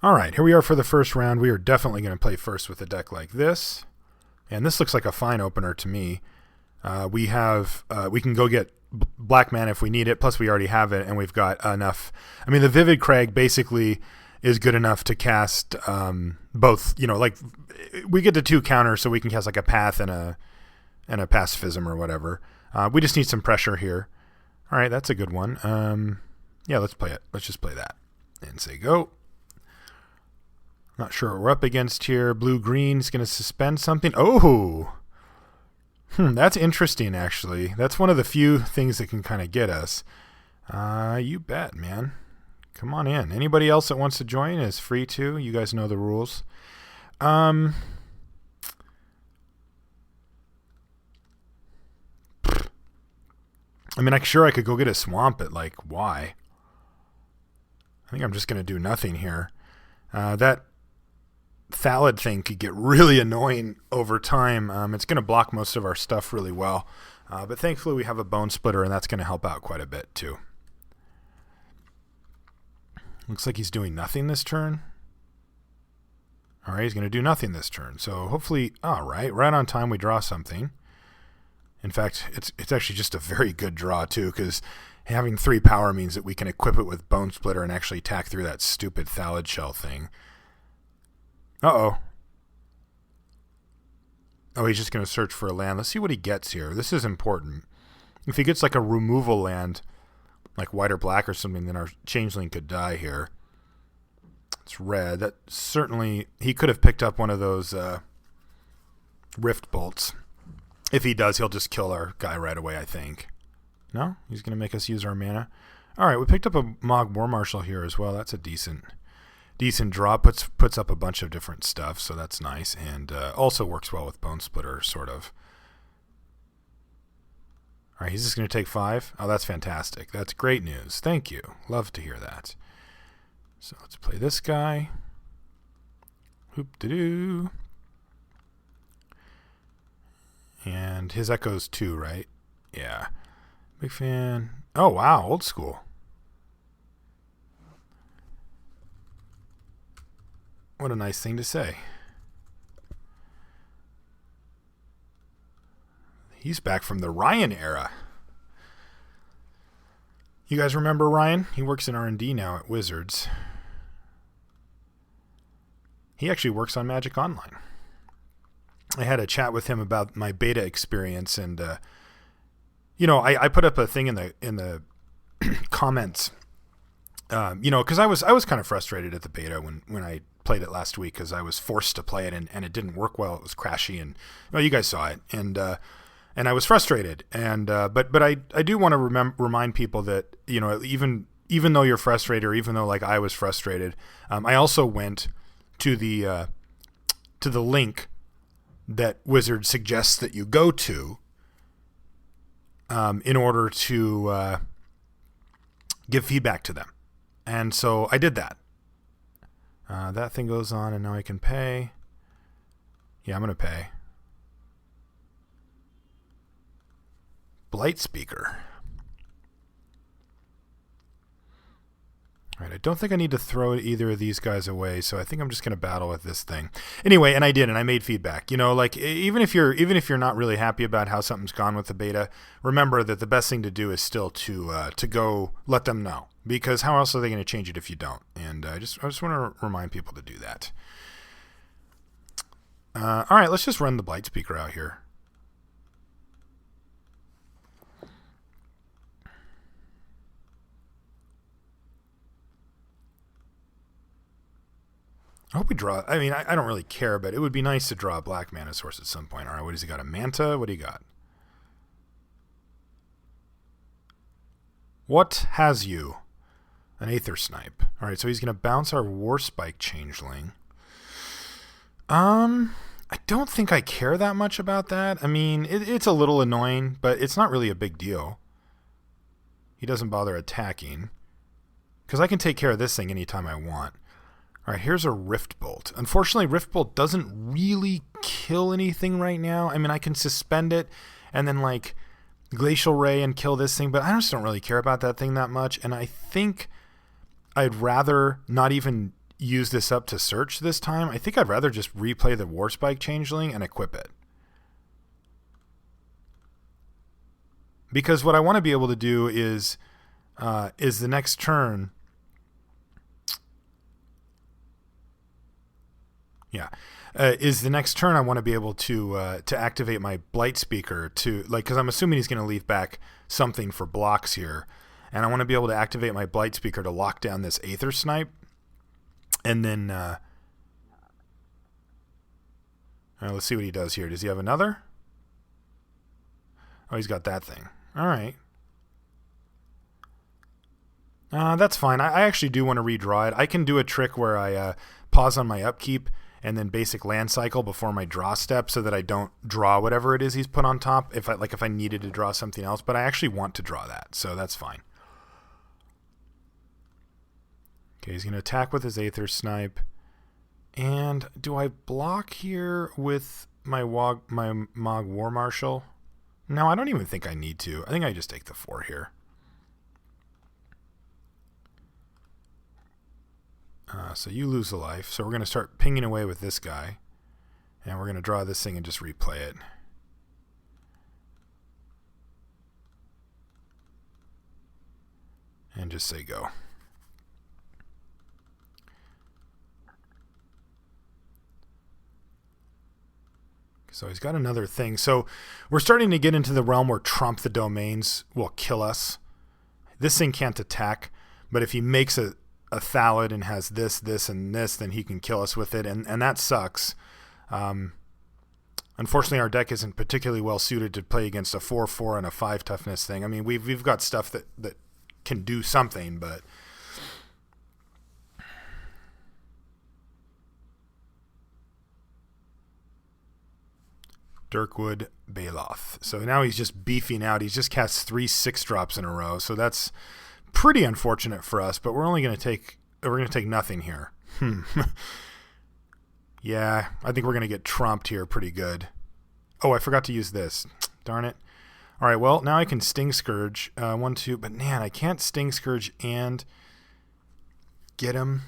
All right, here we are for the first round. We are definitely going to play first with a deck like this. And this looks like a fine opener to me. We can go get black mana if we need it. Plus, we already have it, and we've got enough. I mean, the Vivid Crag basically is good enough to cast both. Like we get the 2 counters, so we can cast like a Path and a Pacifism or whatever. We just need some pressure here. All right, that's a good one. Yeah, let's play it. Let's just play that and say go. Not sure what we're up against here. Blue-green is going to suspend something. Oh! That's interesting, actually. That's one of the few things that can kind of get us. You bet, man. Come on in. Anybody else that wants to join is free to. You guys know the rules. I mean, I could go get a swamp, but, like, why? I think I'm just going to do nothing here. That Thallid thing could get really annoying over time. It's going to block most of our stuff really well. But thankfully we have a Bone Splitter, and that's going to help out quite a bit too. Looks like he's doing nothing this turn. All right, he's going to do nothing this turn. So hopefully, all right on time we draw something. In fact, it's actually just a very good draw too, because having 3 power means that we can equip it with Bone Splitter and actually attack through that stupid Thallid Shell thing. Uh-oh. Oh, he's just going to search for a land. Let's see what he gets here. This is important. If he gets like a removal land, like white or black or something, then our Changeling could die here. It's red. That certainly, he could have picked up one of those Rift Bolts. If he does, he'll just kill our guy right away, I think. No? He's going to make us use our mana. All right, we picked up a Mog War Marshal here as well. That's a decent draw. Puts up a bunch of different stuff, so that's nice, and also works well with Bone Splitter, sort of. All right, he's just going to take 5. Oh, that's fantastic. That's great news. Thank you. Love to hear that. So let's play this guy. Hoop-de-doo. And his Echo's 2, right? Yeah. Big fan. Oh, wow. Old school. What a nice thing to say. He's back from the Ryan era. You guys remember Ryan? He works in R&D now at Wizards. He actually works on Magic Online. I had a chat with him about my beta experience, and I put up a thing in the comments. Because I was kind of frustrated at the beta when I played it last week, because I was forced to play it and it didn't work well. It was crashy, and you guys saw it, and I was frustrated. And but I do want to remind people that even though you're frustrated, or even though like I was frustrated, I also went to the link that Wizard suggests that you go to in order to give feedback to them. And so I did that. That thing goes on, and now I can pay. Yeah, I'm going to pay. Blight Speaker. All right, I don't think I need to throw either of these guys away, so I think I'm just going to battle with this thing. Anyway, and I did, and I made feedback. Like even if you're not really happy about how something's gone with the beta, remember that the best thing to do is still to go let them know, because how else are they going to change it if you don't? And I just want to remind people to do that. All right, let's just run the Blight Speaker out here. I hope we draw. I mean, I don't really care, but it would be nice to draw a black mana source at some point. All right, what has he got? A Manta? What do you got? What has you? An Aether Snipe. All right, so he's going to bounce our Warspike Changeling. I don't think I care that much about that. I mean, it's a little annoying, but it's not really a big deal. He doesn't bother attacking, because I can take care of this thing anytime I want. All right, here's a Rift Bolt. Unfortunately, Rift Bolt doesn't really kill anything right now. I mean, I can suspend it and then, like, Glacial Ray and kill this thing, but I just don't really care about that thing that much. And I think I'd rather not even use this up to search this time. I think I'd rather just replay the Warspike Changeling and equip it. Because what I want to be able to do is the next turn. Yeah. Is the next turn I want to be able to activate my Blight Speaker to, like, because I'm assuming he's going to leave back something for blocks here. And I want to be able to activate my Blight Speaker to lock down this Aether Snipe. And then, let's see what he does here. Does he have another? Oh, he's got that thing. All right. That's fine. I actually do want to redraw it. I can do a trick where I pause on my upkeep and then basic land cycle before my draw step so that I don't draw whatever it is he's put on top if I needed to draw something else, but I actually want to draw that, so that's fine. Okay, he's going to attack with his Aether Snipe. And do I block here with my Mog War Marshal? No, I don't even think I need to. I think I just take the 4 here. So you lose a life. So we're going to start pinging away with this guy. And we're going to draw this thing and just replay it. And just say go. So he's got another thing. So we're starting to get into the realm where Trump the Domains will kill us. This thing can't attack, but if he makes a Thallid and has this, and this, then he can kill us with it, and that sucks. Unfortunately, our deck isn't particularly well suited to play against a 4/4 and a 5 toughness thing. I mean, we've got stuff that can do something, but Dirkwood Baloth. So now he's just beefing out. He's just cast 3 6-drops in a row. So that's pretty unfortunate for us, but we're going to take nothing here. Yeah, I think we're going to get trumped here pretty good. Oh, I forgot to use this. Darn it. All right, well, now I can Sting Scourge 1, 2, but man, I can't Sting Scourge and get him.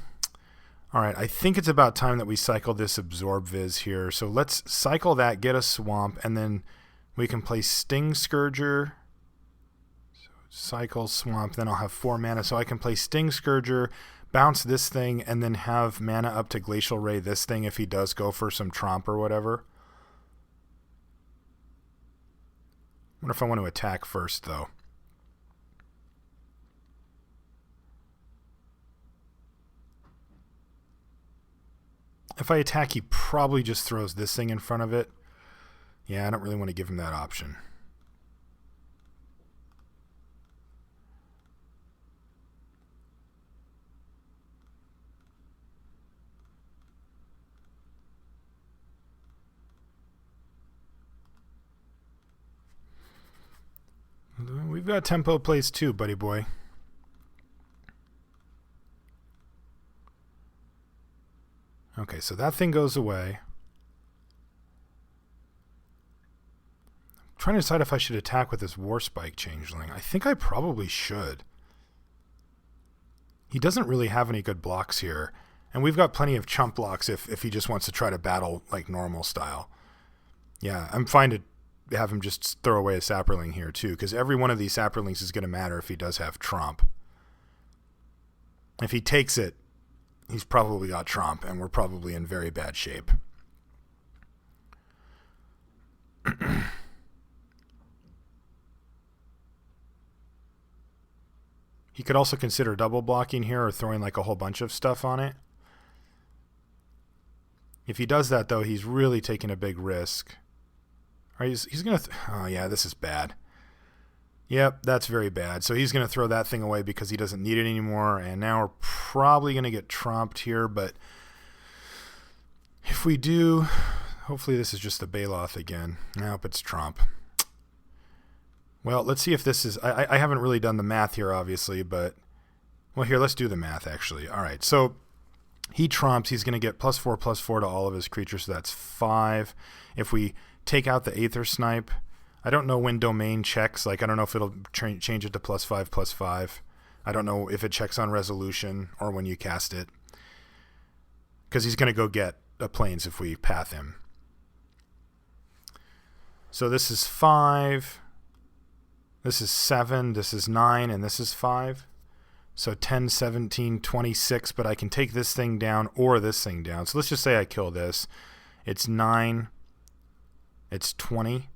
All right, I think it's about time that we cycle this Absorb Viz here. So let's cycle that, get a Swamp, and then we can play Sting Scourger. So cycle Swamp, then I'll have 4 mana. So I can play Sting Scourger, bounce this thing, and then have mana up to Glacial Ray this thing if he does go for some Tromp or whatever. I wonder if I want to attack first, though. If I attack, he probably just throws this thing in front of it. Yeah, I don't really want to give him that option. We've got tempo plays too, buddy boy. Okay, so that thing goes away. I'm trying to decide if I should attack with this Warspike Changeling. I think I probably should. He doesn't really have any good blocks here. And we've got plenty of chump blocks if he just wants to try to battle like normal style. Yeah, I'm fine to have him just throw away a Saproling here too, because every one of these Saprolings is going to matter if he does have Trump. If he takes it, he's probably got Trump, and we're probably in very bad shape. He could also consider double blocking here or throwing like a whole bunch of stuff on it. If he does that, though, he's really taking a big risk. All right, he's going to... oh, yeah, this is bad. Yep, that's very bad. So he's going to throw that thing away because he doesn't need it anymore. And now we're probably going to get trumped here. But if we do, hopefully this is just the Baloth again. Nope, it's Trump. Well, let's see if this is... I haven't really done the math here, obviously, but... well, here, let's do the math, actually. All right, so he trumps. He's going to get +4/+4 to all of his creatures, so that's 5. If we take out the Aether Snipe... I don't know when Domain checks. Like, I don't know if it'll change it to +5/+5. I don't know if it checks on resolution or when you cast it. because he's going to go get planes if we path him. So this is 5, this is 7, this is 9, and this is 5. So 10, 17, 26, but I can take this thing down or this thing down. So let's just say I kill this. It's 9, it's 20.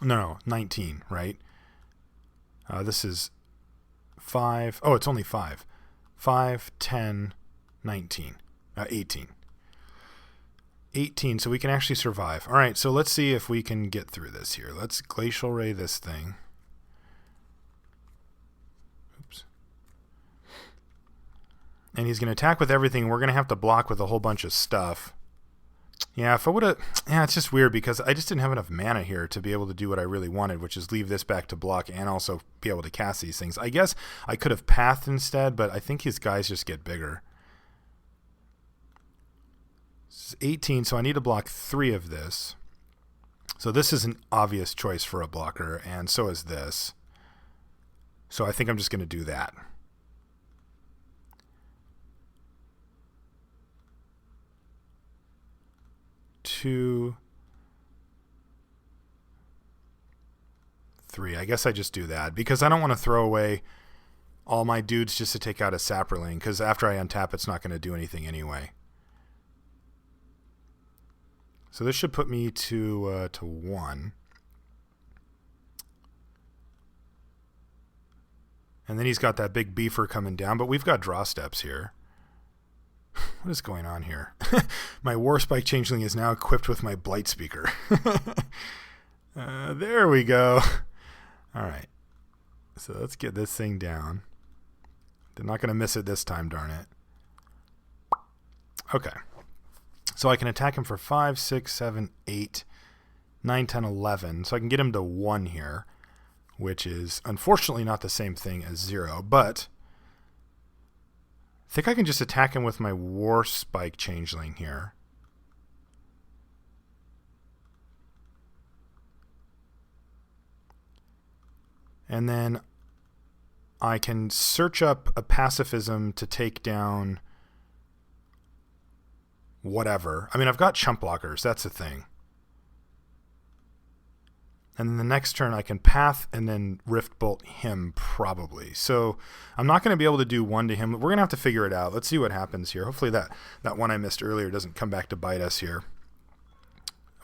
No, 19, right? This is 5. Oh, it's only 5. 5, 10, 19, 18. 18, so we can actually survive. All right, so let's see if we can get through this here. Let's Glacial Ray this thing. Oops. And he's going to attack with everything. We're going to have to block with a whole bunch of stuff. Yeah, if I would have... Yeah, it's just weird because I just didn't have enough mana here to be able to do what I really wanted, which is leave this back to block and also be able to cast these things. I guess I could have pathed instead, but I think his guys just get bigger. This is 18, so I need to block 3 of this. So this is an obvious choice for a blocker, and so is this. So I think I'm just going to do that. Two, 3. I guess I just do that because I don't want to throw away all my dudes just to take out a Saproling, because after I untap it's not going to do anything anyway. So this should put me to 1. And then he's got that big beefer coming down, but we've got draw steps here. What is going on here? My Warspike Changeling is now equipped with my Blight Speaker. There we go. All right. So let's get this thing down. They're not going to miss it this time, darn it. Okay. So I can attack him for 5, 6, 7, 8, 9, 10, 11. So I can get him to 1 here, which is unfortunately not the same thing as 0, but I think I can just attack him with my Warspike Changeling here. And then I can search up a pacifism to take down whatever. I mean, I've got chump blockers. That's the thing. And then the next turn I can path and then Rift Bolt him probably. So I'm not going to be able to do 1 to him. We're going to have to figure it out. Let's see what happens here. Hopefully that one I missed earlier doesn't come back to bite us here.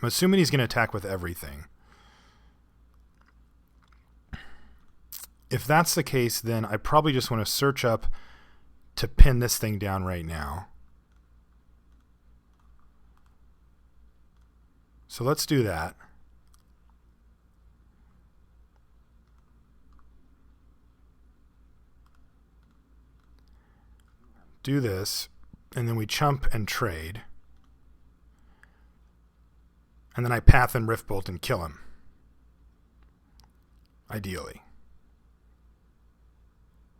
I'm assuming he's going to attack with everything. If that's the case, then I probably just want to search up to pin this thing down right now. So let's do that. Do this, and then we chump and trade. And then I path and Rift Bolt and kill him. Ideally.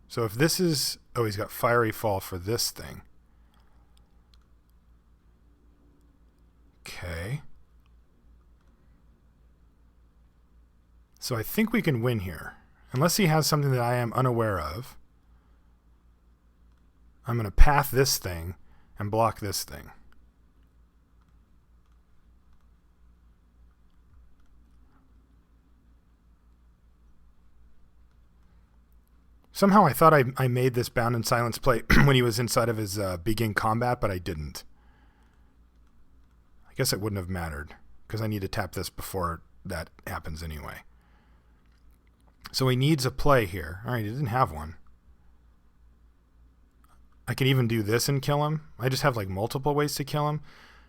So if this is... Oh, he's got Fiery Fall for this thing. Okay. So I think we can win here. Unless he has something that I am unaware of. I'm going to path this thing and block this thing. Somehow I thought I made this Bound in Silence play when he was inside of his begin combat, but I didn't. I guess it wouldn't have mattered because I need to tap this before that happens anyway. So he needs a play here. All right, he didn't have one. I can even do this and kill him. I just have like multiple ways to kill him.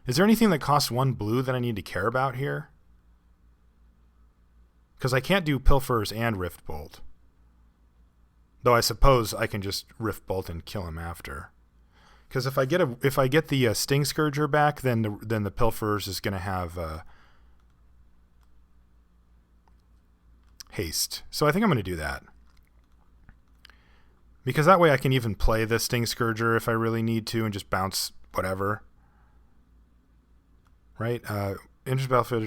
Is there anything that costs 1 blue that I need to care about here? Because I can't do Pilfers and Rift Bolt. Though I suppose I can just Rift Bolt and kill him after. Because if I get the Sting Scourger back, then the Pilfers is going to have haste. So I think I'm going to do that. Because that way I can even play the Sting Scourger if I really need to and just bounce whatever. Right? Enters battlefield,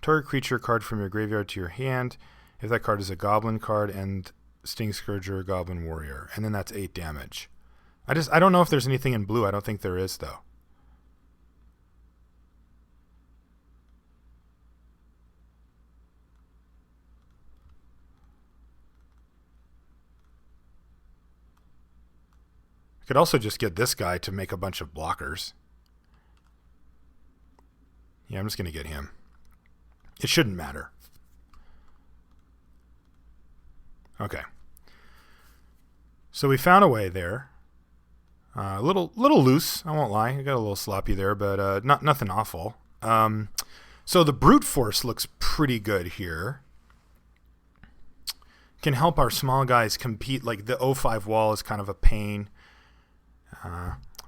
Target creature card from your graveyard to your hand. If that card is a goblin card, and Sting Scourger, Goblin Warrior. And then that's 8 damage. I don't know if there's anything in blue. I don't think there is, though. I could also just get this guy to make a bunch of blockers. Yeah, I'm just going to get him. It shouldn't matter. Okay. So we found a way there. A little loose, I won't lie. I got a little sloppy there, but nothing awful. So the brute force looks pretty good here. Can help our small guys compete. Like the 0-5 wall is kind of a pain.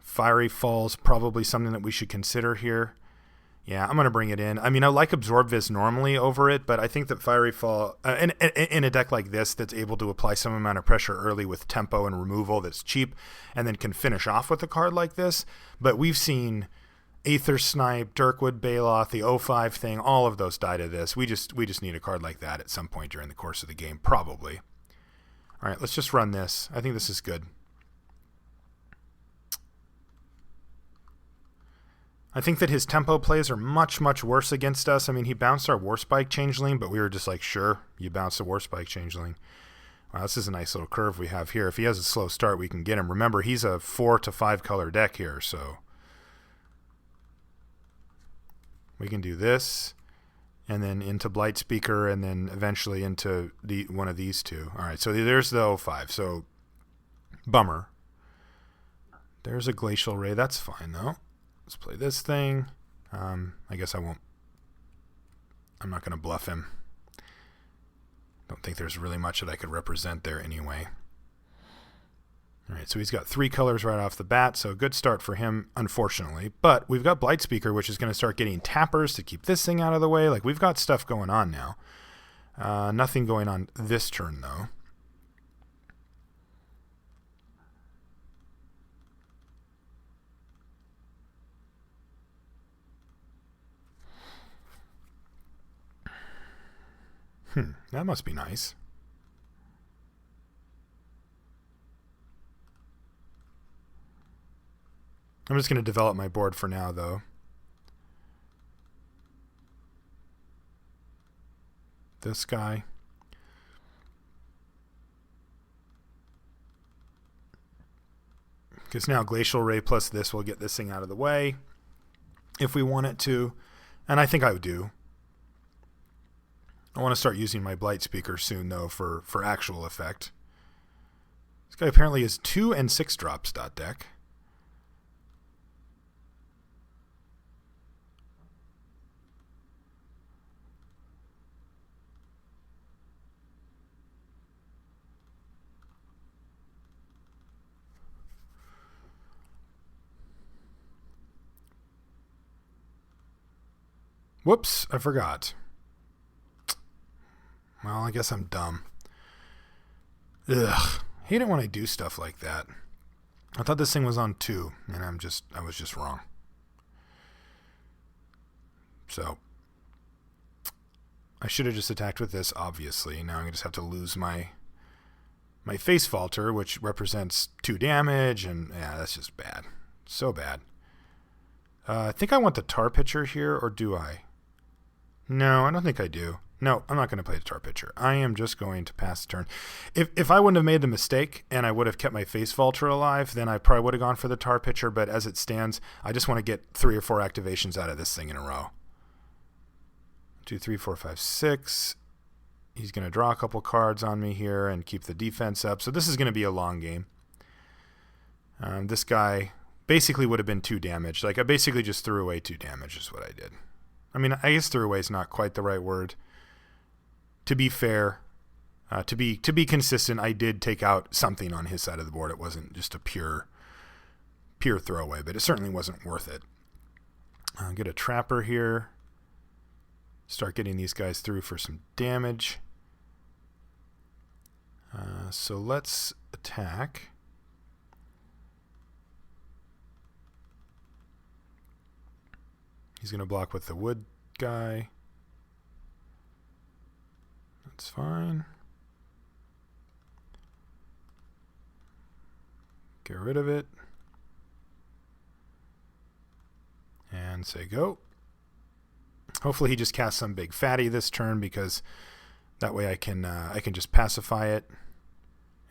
Fiery Fall's probably something that we should consider here. Yeah, I'm going to bring it in. I mean, I like Absorb Vis normally over it, but I think that Fiery Fall, in a deck like this that's able to apply some amount of pressure early with tempo and removal that's cheap, and then can finish off with a card like this. But we've seen Aether Snipe, Dirkwood Baloth, the 0-5 thing, all of those die to this. We just need a card like that at some point during the course of the game, probably. All right, let's just run this. I think this is good. I think that his tempo plays are much, much worse against us. I mean, he bounced our Warspike Changeling, but we were just like, sure, you bounce the Warspike Changeling. Wow, this is a nice little curve we have here. If he has a slow start, we can get him. Remember, he's a 4 to 5 color deck here, so we can do this, and then into Blight Speaker, and then eventually into one of these two. All right, so there's the 0-5. So, bummer. There's a Glacial Ray. That's fine, though. Let's play this thing. I guess I won't. I'm not going to bluff him. Don't think there's really much that I could represent there anyway. All right, so he's got 3 colors right off the bat, so good start for him, unfortunately. But we've got Blight Speaker, which is going to start getting tappers to keep this thing out of the way. Like, we've got stuff going on now. Nothing going on this turn, though. That must be nice. I'm just going to develop my board for now, though. This guy. Because now Glacial Ray plus this will get this thing out of the way if we want it to. And I think I would do. I want to start using my Blight Speaker soon, though, for actual effect. This guy apparently is 2 and 6 drops deck. Whoops, I forgot. Well, I guess I'm dumb. Ugh. Hate it when I do stuff like that. I thought this thing was on 2, and I was just wrong. So, I should have just attacked with this, obviously. Now I just have to lose my Face Falter, which represents 2 damage, and yeah, that's just bad. So bad. I think I want the Tar Pitcher here, or do I? No, I don't think I do. No, I'm not going to play the Tar Pitcher. I am just going to pass the turn. If I wouldn't have made the mistake and I would have kept my Face Vaulter alive, then I probably would have gone for the Tar Pitcher, but as it stands, I just want to get 3 or 4 activations out of this thing in a row. 2, 3, 4, 5, 6. He's going to draw a couple cards on me here and keep the defense up. So this is going to be a long game. This guy basically would have been 2 damage. Like, I basically just threw away 2 damage is what I did. I mean, I guess threw away is not quite the right word. To be fair, to be consistent, I did take out something on his side of the board. It wasn't just a pure throwaway, but it certainly wasn't worth it. I'll get a Trapper here. Start getting these guys through for some damage. So let's attack. He's going to block with the wood guy. That's fine. Get rid of it. And say go. Hopefully he just casts some big fatty this turn, because that way I can just pacify it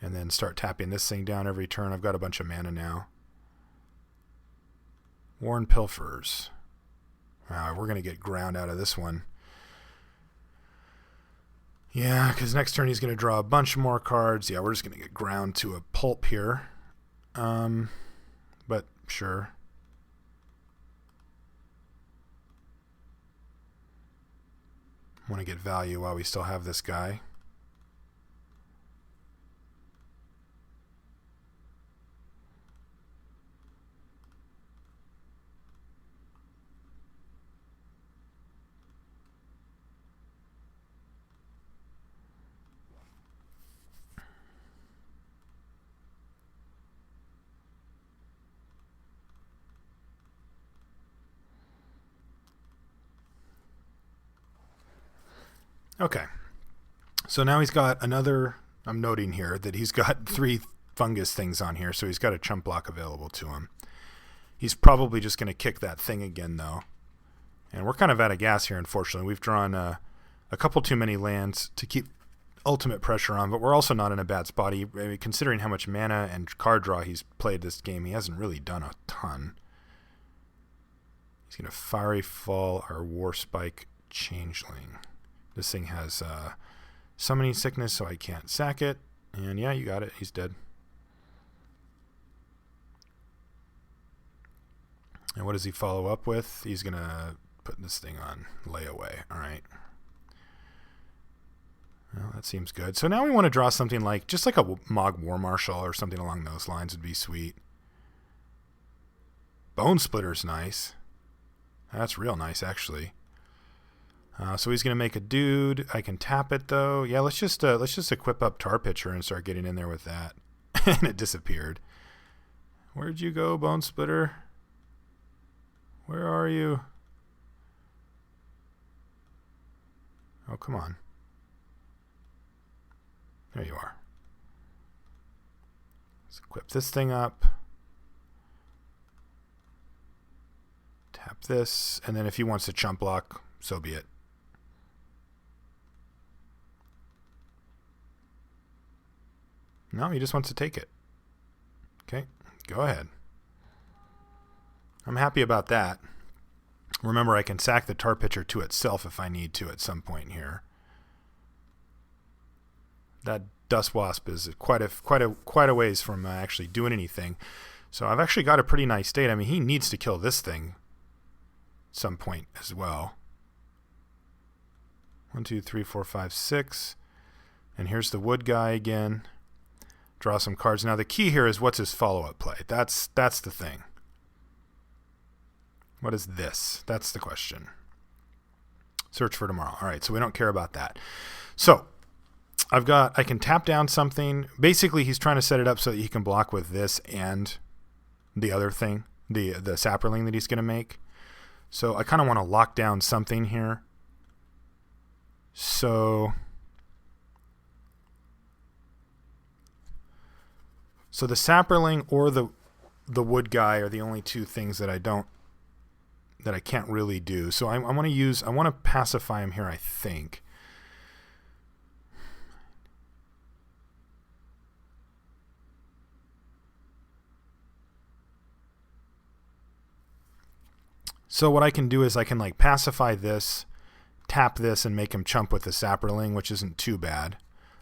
and then start tapping this thing down every turn. I've got a bunch of mana now. Worn Pilfers. We're going to get ground out of this one. Yeah, because next turn he's going to draw a bunch more cards. Yeah, we're just going to get ground to a pulp here. But sure. Want to get value while we still have this guy. Okay, so now he's got another, I'm noting here that he's got 3 fungus things on here, so he's got a chump block available to him. He's probably just going to kick that thing again, though. And we're kind of out of gas here, unfortunately. We've drawn a couple too many lands to keep ultimate pressure on, but we're also not in a bad spot. Considering how much mana and card draw he's played this game, he hasn't really done a ton. He's going to Fiery Fall our War Spike Changeling. This thing has summoning sickness, so I can't sack it. And yeah, you got it. He's dead. And what does he follow up with? He's going to put this thing on layaway. All right. Well, that seems good. So now we want to draw something like, just like a Mog War Marshal or something along those lines would be sweet. Bone Splitter's nice. That's real nice, actually. So he's going to make a dude. I can tap it, though. Yeah, let's just equip up Tar Pitcher and start getting in there with that. And it disappeared. Where'd you go, Bone Splitter? Where are you? Oh, come on. There you are. Let's equip this thing up. Tap this. And then if he wants to chump block, so be it. No, he just wants to take it. Okay, go ahead. I'm happy about that. Remember, I can sack the Tar Pitcher to itself if I need to at some point here. That Dust Wasp is quite a ways from actually doing anything. So I've actually got a pretty nice state. I mean, he needs to kill this thing at some point as well. 1, 2, 3, 4, 5, 6. And here's the wood guy again. Draw some cards. Now the key here is, what's his follow-up play? That's the thing. What is this? That's the question. Search for tomorrow. All right, so we don't care about that. So I can tap down something. Basically, he's trying to set it up so that he can block with this and the other thing, the Saproling that he's going to make. So I kind of want to lock down something here. So the Saproling or the wood guy are the only 2 things that I can't really do. So I want to pacify him here, I think. So what I can do is I can like pacify this, tap this, and make him chump with the Saproling, which isn't too bad.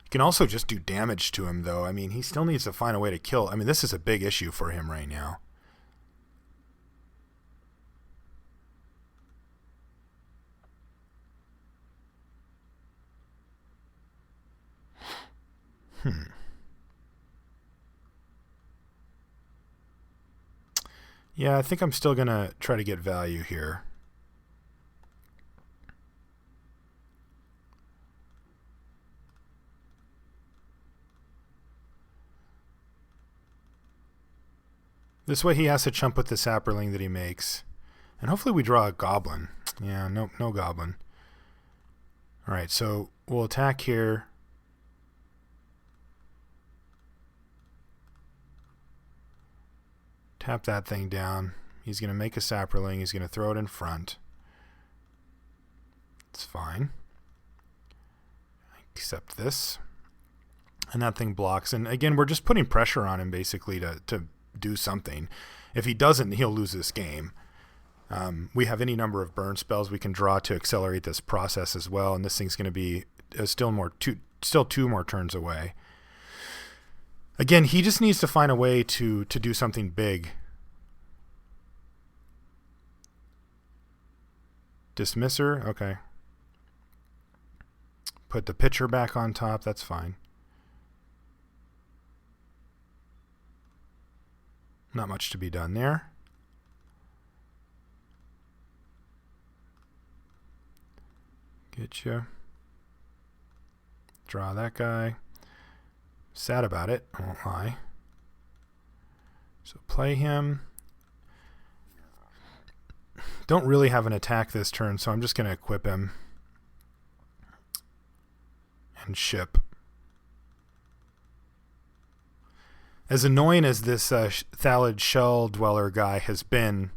You can also just do damage to him, though. I mean, he still needs to find a way to kill. I mean, this is a big issue for him right now. Yeah, I think I'm still going to try to get value here. This way he has to chump with the Saproling that he makes. And hopefully we draw a Goblin. Yeah, no Goblin. Alright, so we'll attack here. Tap that thing down. He's going to make a Saproling. He's going to throw it in front. It's fine. Except this. And that thing blocks. And again, we're just putting pressure on him basically to do something. If he doesn't, he'll lose this game. We have any number of burn spells we can draw to accelerate this process as well. And this thing's going to be still two more turns away. Again, he just needs to find a way to do something big. Dismisser, okay. Put the pitcher back on top, that's fine. Not much to be done there. Get you. Draw that guy. Sad about it, I won't lie. So play him. Don't really have an attack this turn, so I'm just going to equip him. And ship. As annoying as this Thalid Shell Dweller guy has been,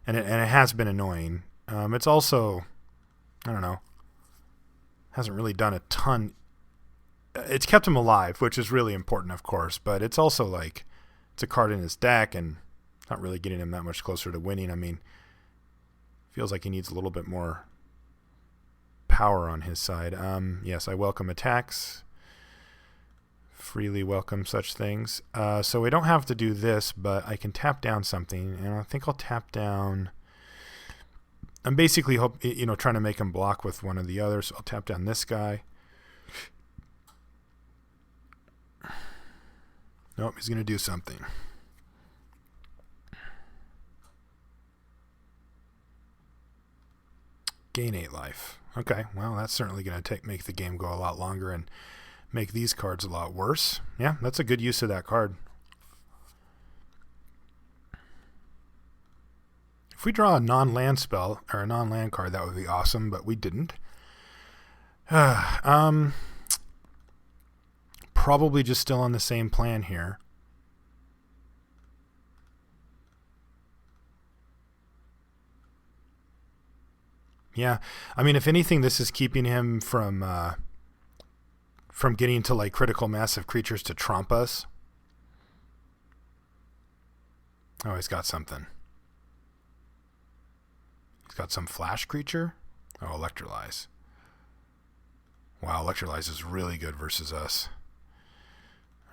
and it has been annoying, it's also, I don't know, hasn't really done a ton. It's kept him alive, which is really important, of course, but it's also like it's a card in his deck and not really getting him that much closer to winning. I mean, feels like he needs a little bit more power on his side. Yes, I welcome attacks. Freely welcome such things. So we don't have to do this, but I can tap down something, and I think I'll tap down. I'm basically trying to make him block with one of the others. So I'll tap down this guy. Nope, he's going to do something. Gain 8 life. Okay, well, that's certainly going to make the game go a lot longer and make these cards a lot worse. Yeah, that's a good use of that card. If we draw a non-land spell or a non-land card, that would be awesome, but we didn't. Probably just still on the same plan here. Yeah, I mean, if anything, this is keeping him from getting to like critical massive creatures to trump us. Oh, he's got something. He's got some flash creature. Oh, Electrolyze. Wow, Electrolyze is really good versus us.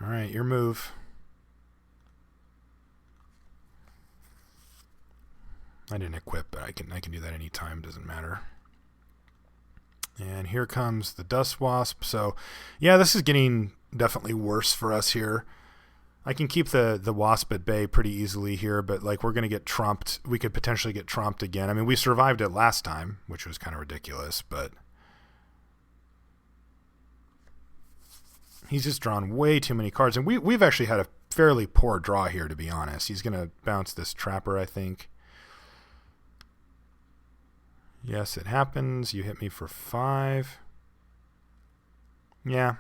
All right, your move. I didn't equip, but I can do that anytime. Doesn't matter. And here comes the Dust Wasp. So, yeah, this is getting definitely worse for us here. I can keep the Wasp at bay pretty easily here, but like we're going to get trumped. We could potentially get trumped again. I mean, we survived it last time, which was kind of ridiculous, but he's just drawn way too many cards. And we've actually had a fairly poor draw here, to be honest. He's going to bounce this Trapper, I think. Yes, it happens. You hit me for 5. Yeah.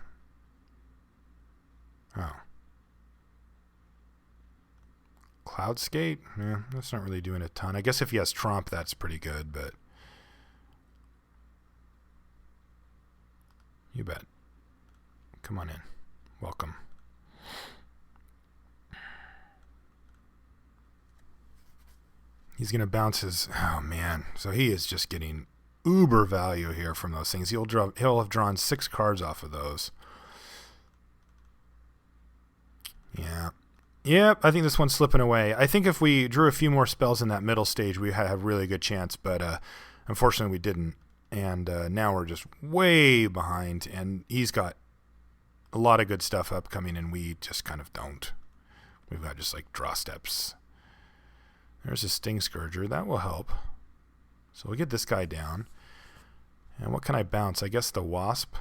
Oh. Cloud Skate? Yeah, that's not really doing a ton. I guess if he has Trump, that's pretty good, but you bet. Come on in. Welcome. He's going to bounce his... Oh, man. So he is just getting uber value here from those things. He'll have drawn 6 cards off of those. Yeah. Yep, I think this one's slipping away. I think if we drew a few more spells in that middle stage, we had a really good chance, but unfortunately we didn't. And now we're just way behind, and he's got a lot of good stuff upcoming, and we just kind of don't. We've got just like draw steps. There's a Sting Scourger. That will help. So we'll get this guy down. And what can I bounce? I guess the Wasp.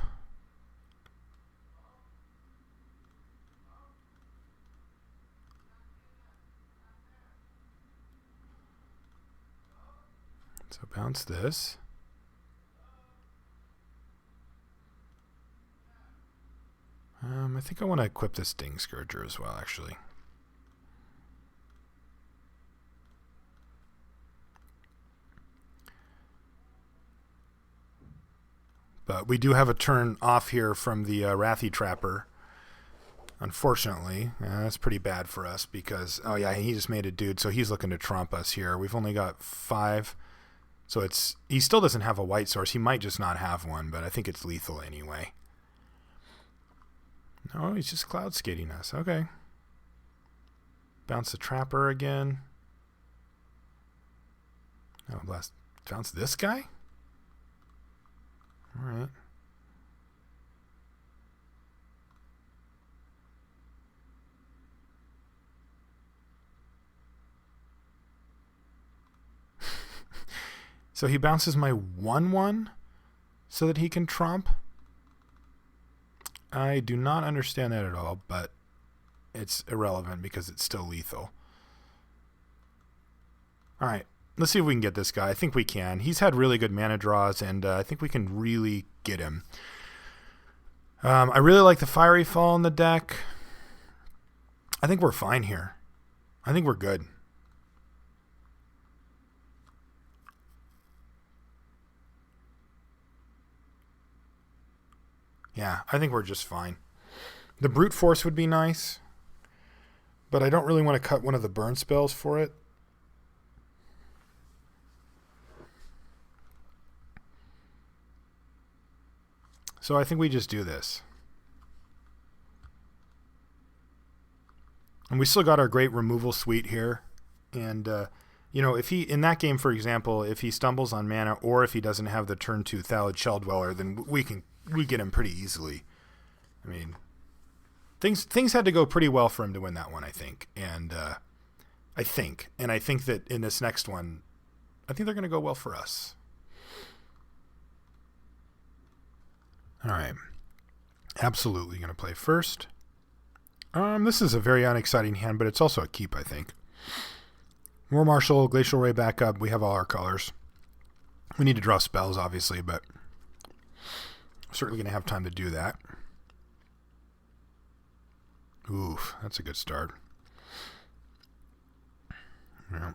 So bounce this. I think I want to equip this Sting Scourger as well, actually. But we do have a turn off here from the Wrathy Trapper. Unfortunately, that's pretty bad for us because, oh yeah, he just made a dude, so he's looking to trump us here. We've only got 5, so he still doesn't have a white source. He might just not have one, but I think it's lethal anyway. No, he's just cloud skating us. Okay. Bounce the Trapper again. Oh, blast. Bounce this guy? Alright. So he bounces my 1/1 so that he can trump? I do not understand that at all, but it's irrelevant because it's still lethal. Alright. Let's see if we can get this guy. I think we can. He's had really good mana draws, and I think we can really get him. I really like the Fiery Fall in the deck. I think we're fine here. I think we're good. Yeah, I think we're just fine. The Brute Force would be nice, but I don't really want to cut one of the burn spells for it. So I think we just do this. And we still got our great removal suite here. And, you know, if he, in that game, for example, if he stumbles on mana or if he doesn't have the turn 2 Thallid Shell Dweller, then we get him pretty easily. I mean, things had to go pretty well for him to win that one, I think. And I think that in this next one, I think they're going to go well for us. All right. Absolutely going to play first. This is a very unexciting hand, but it's also a keep, I think. War Marshal, Glacial Ray back up. We have all our colors. We need to draw spells, obviously, but we're certainly going to have time to do that. Oof, that's a good start. Yeah.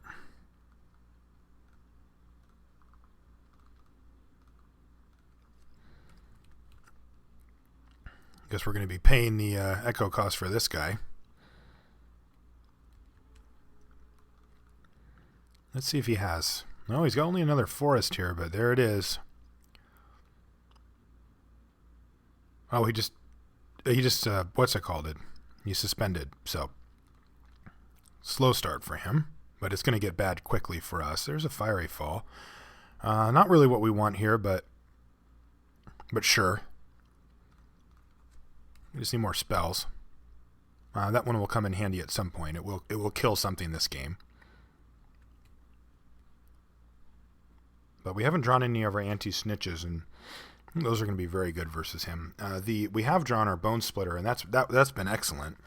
Guess we're going to be paying the echo cost for this guy. Let's see if he has. No, he's got only another forest here, but there it is. Oh, he just what's it called? He suspended. So slow start for him, but it's going to get bad quickly for us. There's a Fiery Fall. Not really what we want here, but sure. We just need more spells. That one will come in handy at some point. It will kill something this game. But we haven't drawn any of our anti-snitches, and those are going to be very good versus him. We have drawn our Bone Splitter, and that's been excellent.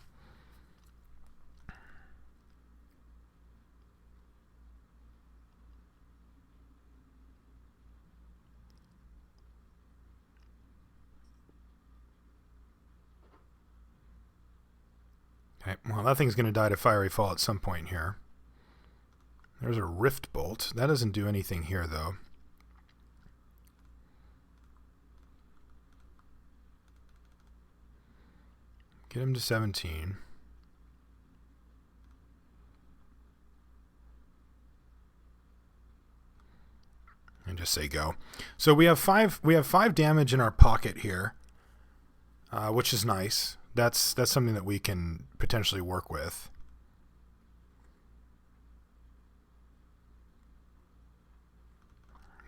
Okay, well, that thing's going to die to Fiery Fall at some point here. There's a Rift Bolt. That doesn't do anything here, though. Get him to 17. And just say go. So we have 5 damage in our pocket here, which is nice. That's something that we can potentially work with.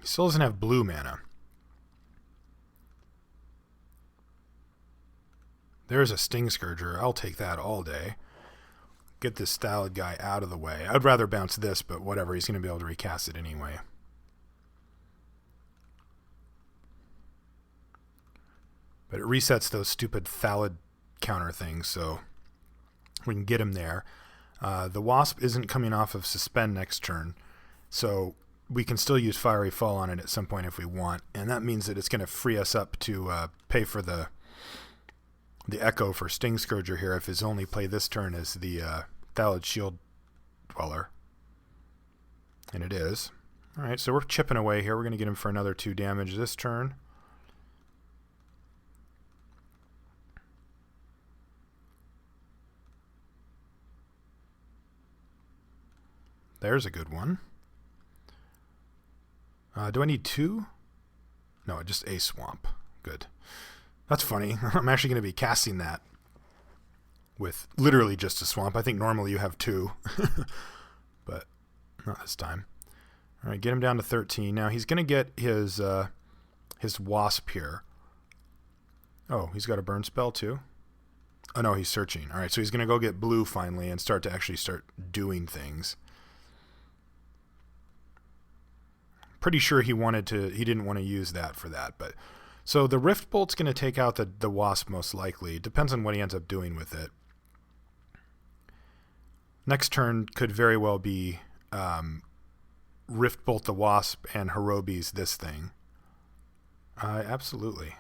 He still doesn't have blue mana. There's a Sting Scourger. I'll take that all day. Get this Thallid guy out of the way. I'd rather bounce this, but whatever. He's going to be able to recast it anyway. But it resets those stupid Thallid counter things, so we can get him there. The Wasp isn't coming off of Suspend next turn, so we can still use Fiery Fall on it at some point if we want, and that means that it's going to free us up to pay for the the Echo for Sting Scourger here if his only play this turn is the Thallid Shield Dweller. And it is. Alright, so we're chipping away here. We're going to get him for another 2 damage this turn. There's a good one. Do I need 2? No, just a swamp. Good. That's funny. I'm actually going to be casting that with literally just a swamp. I think normally you have 2, but not this time. All right, get him down to 13. Now he's going to get his wasp here. Oh, he's got a burn spell too? Oh no, he's searching. All right, so he's going to go get blue finally and start doing things. Pretty sure he didn't want to use that for that, but so the Rift Bolt's going to take out the wasp most likely. It depends on what he ends up doing with it. Next turn could very well be Rift Bolt the wasp and Harobi's this thing. Absolutely.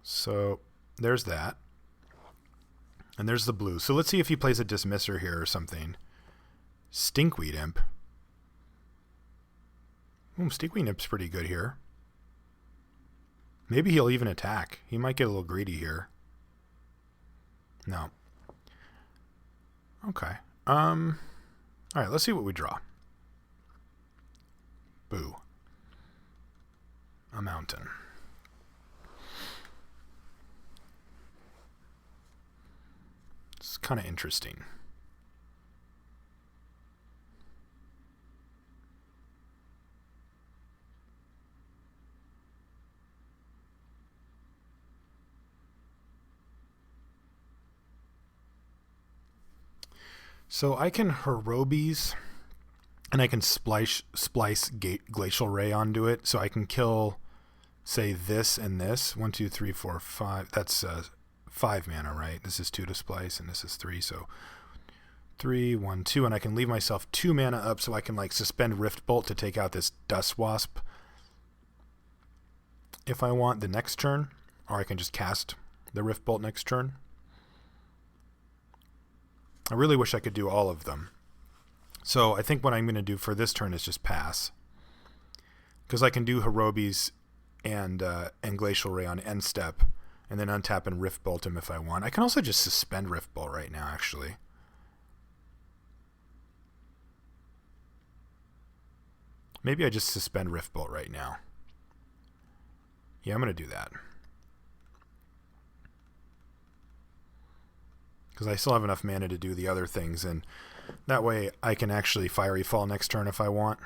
So there's that. And there's the blue. So let's see if he plays a Dismisser here or something. Stinkweed Imp. Stinkweed Imp's pretty good here. Maybe he'll even attack. He might get a little greedy here. No. Okay. Alright, let's see what we draw. Boo. A mountain. It's kind of interesting. So I can Harobi's, and I can splice Glacial Ray onto it, so I can kill, say, this and this. 1, 2, 3, 4, 5. That's 5 mana, right? This is 2 to splice, and this is 3, so 3, 1, 2, and I can leave myself 2 mana up so I can like suspend Rift Bolt to take out this Dust Wasp if I want the next turn, or I can just cast the Rift Bolt next turn. I really wish I could do all of them. So I think what I'm going to do for this turn is just pass. Because I can do Harobi's and Glacial Ray on end step, and then untap and Rift Bolt him if I want. I can also just suspend Rift Bolt right now, actually. Maybe I just suspend Rift Bolt right now. Yeah, I'm going to do that. Because I still have enough mana to do the other things, and that way I can actually Fiery Fall next turn if I want.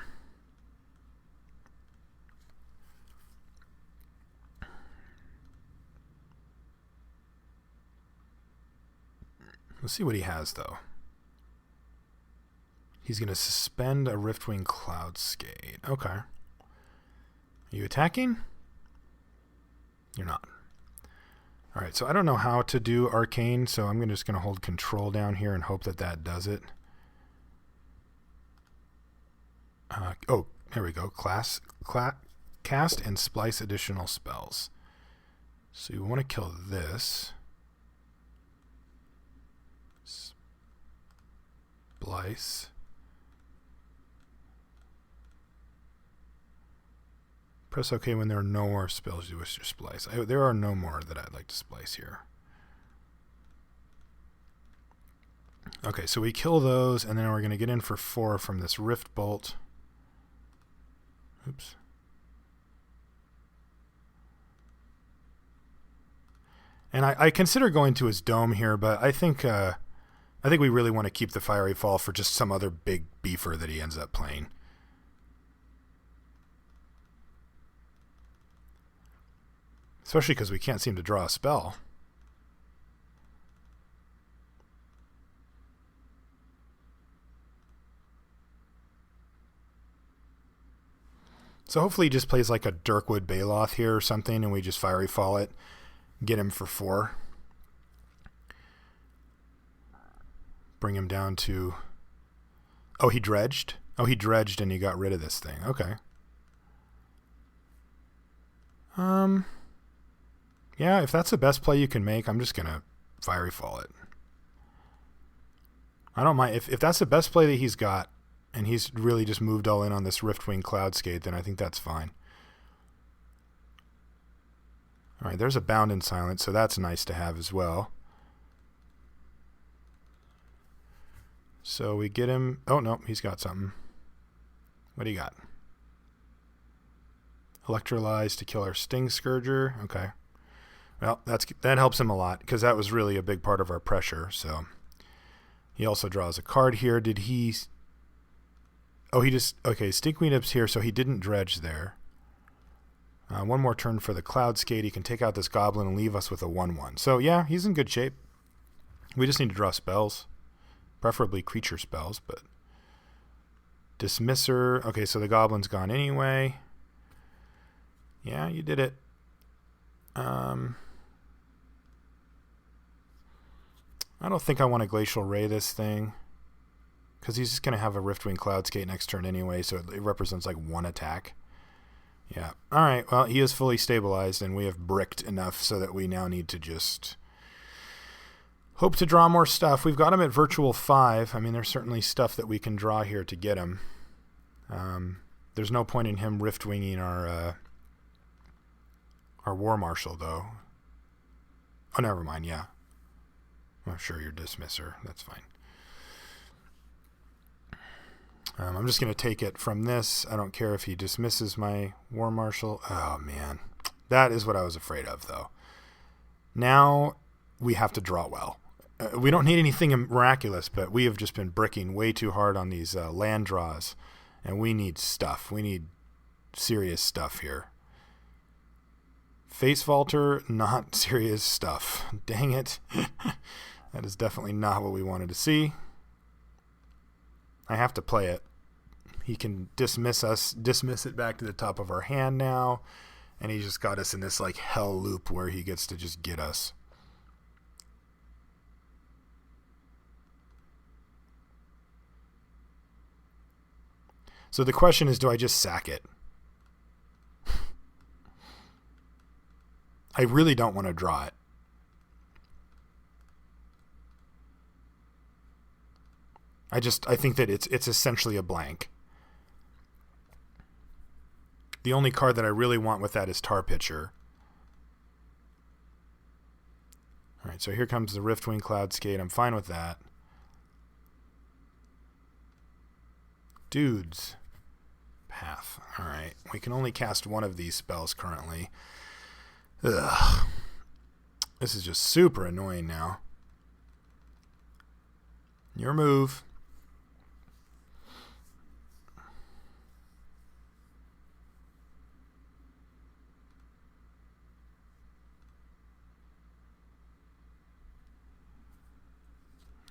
Let's see what he has, though. He's going to suspend a Riftwing Cloudskate. Okay. Are you attacking? You're not. Alright, so I don't know how to do Arcane, so I'm just going to hold Control down here and hope that that does it. Oh, here we go. Cast and splice additional spells. So you want to kill this. Splice. Press OK when there are no more spells you wish to splice. There are no more that I'd like to splice here. Okay, so we kill those, and then we're going to get in for 4 from this Rift Bolt. Oops. And I consider going to his dome here, but I think we really want to keep the Fiery Fall for just some other big beefer that he ends up playing. Especially because we can't seem to draw a spell. So hopefully he just plays like a Dirkwood Baloth here or something, and we just Fiery Fall it, get him for 4. Bring him down to... Oh, he dredged? Oh, he dredged and he got rid of this thing. Okay. Yeah, if that's the best play you can make, I'm just going to Fiery Fall it. I don't mind. If that's the best play that he's got, and he's really just moved all in on this Riftwing Cloudskate, then I think that's fine. All right, there's a Bound in Silence, so that's nice to have as well. So we get him... Oh, no, he's got something. What do you got? Electrolyze to kill our Sting Scourger. Okay. Well, that helps him a lot, because that was really a big part of our pressure, so... He also draws a card here. Did he... Oh, he just... Okay, Stinkweed Nip's here, so he didn't dredge there. One more turn for the Cloudskate. He can take out this Goblin and leave us with a 1/1. So, yeah, he's in good shape. We just need to draw spells. Preferably creature spells, but... Dismisser. Okay, so the Goblin's gone anyway. Yeah, you did it. I don't think I want to Glacial Ray this thing, because he's just going to have a Riftwing Cloudskate next turn anyway, so it represents like 1 attack. Yeah. Alright, well, he is fully stabilized, and we have bricked enough so that we now need to just hope to draw more stuff. We've got him at Virtual 5. I mean, there's certainly stuff that we can draw here to get him. There's no point in him Riftwinging our War Marshal, though. Oh, never mind, yeah. I'm sure your Dismisser. That's fine. I'm just going to take it from this. I don't care if he dismisses my War Marshal. Oh, man. That is what I was afraid of, though. Now we have to draw well. We don't need anything miraculous, but we have just been bricking way too hard on these land draws, and we need stuff. We need serious stuff here. Face Vaulter, not serious stuff. Dang it. That is definitely not what we wanted to see. I have to play it. He can dismiss it back to the top of our hand now, and he just got us in this like hell loop where he gets to just get us. So the question is, do I just sack it? I really don't want to draw it. I think that it's essentially a blank. The only card that I really want with that is Tar Pitcher. All right, so here comes the Riftwing Cloudskate. I'm fine with that. Dudes. Path. All right, we can only cast one of these spells currently. Ugh. This is just super annoying now. Your move.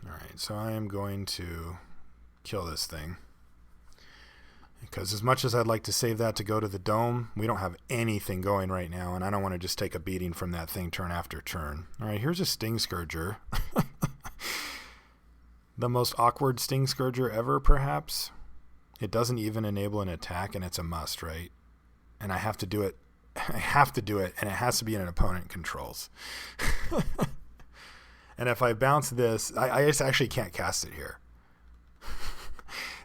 Alright, so I am going to kill this thing. Because as much as I'd like to save that to go to the dome, we don't have anything going right now, and I don't want to just take a beating from that thing turn after turn. Alright, here's a Sting Scourger. The most awkward Sting Scourger ever, perhaps. It doesn't even enable an attack, and it's a must, right? And I have to do it. I have to do it, and it has to be in an opponent controls. And if I bounce this, I just actually can't cast it here.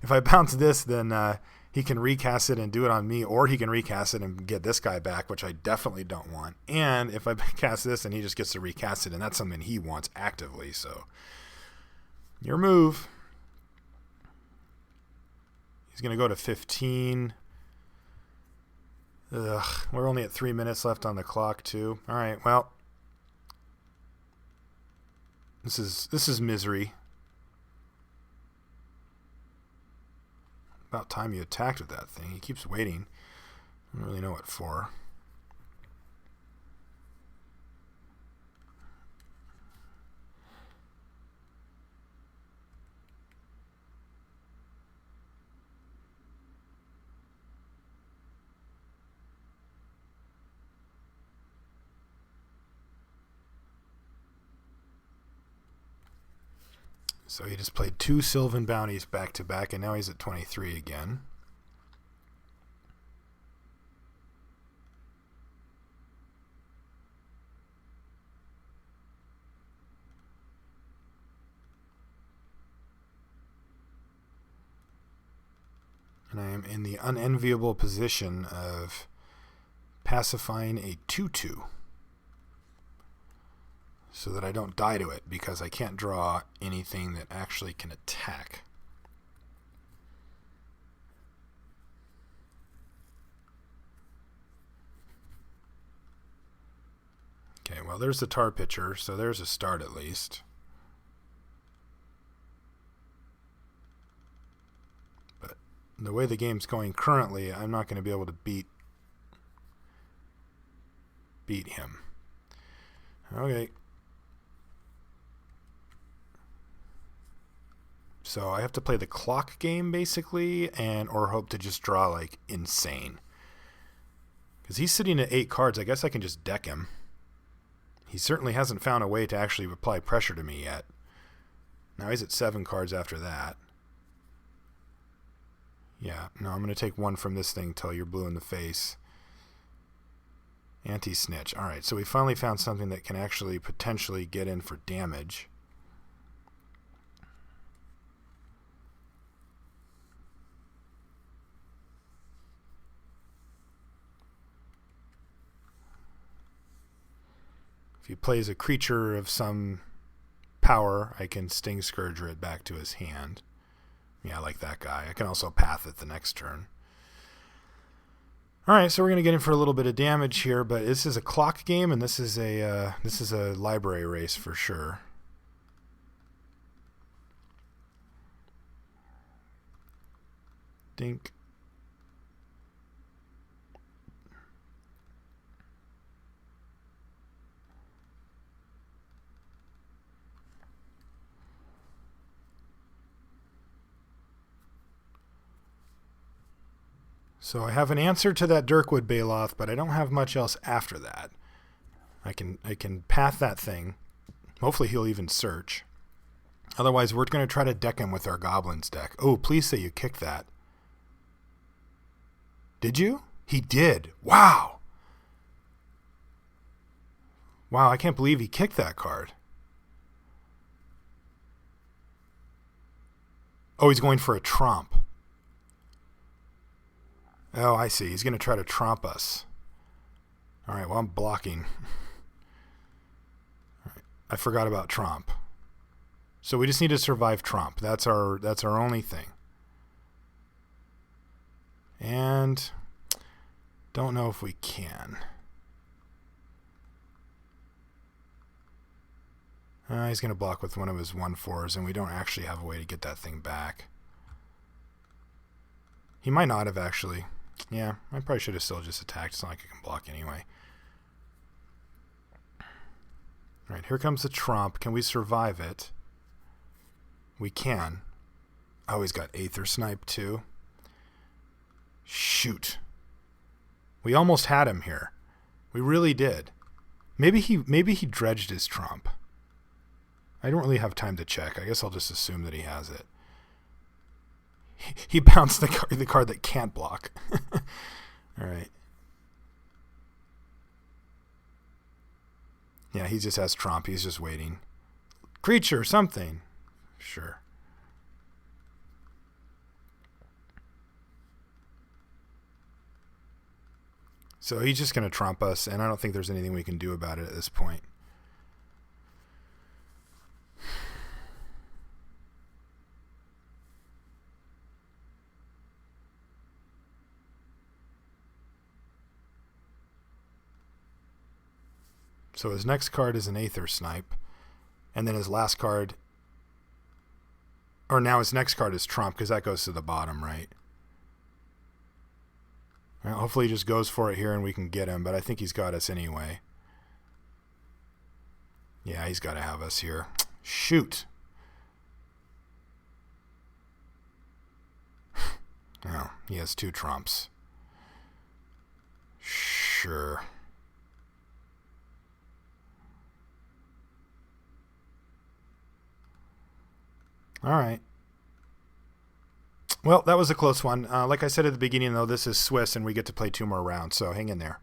If I bounce this, then he can recast it and do it on me, or he can recast it and get this guy back, which I definitely don't want. And if I cast this, and he just gets to recast it, and that's something he wants actively. So, your move. He's going to go to 15. Ugh, we're only at 3 minutes left on the clock, too. All right, well. This is misery. About time you attacked with that thing. He keeps waiting. I don't really know what for. So he just played 2 Sylvan Bounties back to back, and now he's at 23 again. And I am in the unenviable position of pacifying a 2/2. So that I don't die to it, because I can't draw anything that actually can attack. Okay, well, there's the tar pitcher, so there's a start at least. But the way the game's going currently, I'm not going to be able to beat him. Okay. So I have to play the clock game, basically, or hope to just draw, like, insane. Because he's sitting at 8 cards. I guess I can just deck him. He certainly hasn't found a way to actually apply pressure to me yet. Now he's at 7 cards after that. Yeah, no, I'm going to take 1 from this thing till you're blue in the face. Anti-snitch. Alright, so we finally found something that can actually potentially get in for damage. If he plays a creature of some power, I can Sting Scourger it back to his hand. Yeah, I like that guy. I can also path it the next turn. Alright, so we're going to get in for a little bit of damage here, but this is a clock game, and this is a library race for sure. Dink. So I have an answer to that Dirkwood Baloth, but I don't have much else after that. I can path that thing. Hopefully he'll even search. Otherwise, we're going to try to deck him with our Goblins deck. Oh, please say you kicked that. Did you? He did. Wow. Wow, I can't believe he kicked that card. Oh, he's going for a tromp. Oh, I see. He's going to try to tromp us. All right, well, I'm blocking. All right. I forgot about tromp. So we just need to survive tromp. That's our only thing. And don't know if we can. He's going to block with one of his 1/4s, and we don't actually have a way to get that thing back. He might not have actually. Yeah, I probably should have still just attacked. It's not like I can block anyway. Alright, here comes the tromp. Can we survive it? We can. Oh, he's got Aether Snipe too. Shoot. We almost had him here. We really did. Maybe he dredged his tromp. I don't really have time to check. I guess I'll just assume that he has it. He bounced the card that can't block. All right. Yeah, he just has tromp. He's just waiting. Creature, something. Sure. So he's just going to tromp us, and I don't think there's anything we can do about it at this point. So his next card is an Aether Snipe, and then his last card, or now his next card is Trump, because that goes to the bottom, right? Well, hopefully he just goes for it here and we can get him, but I think he's got us anyway. Yeah, he's got to have us here. Shoot. Oh, he has 2 trumps. Sure. All right. Well, that was a close one. Like I said at the beginning, though, this is Swiss, and we get to play 2 more rounds, so hang in there.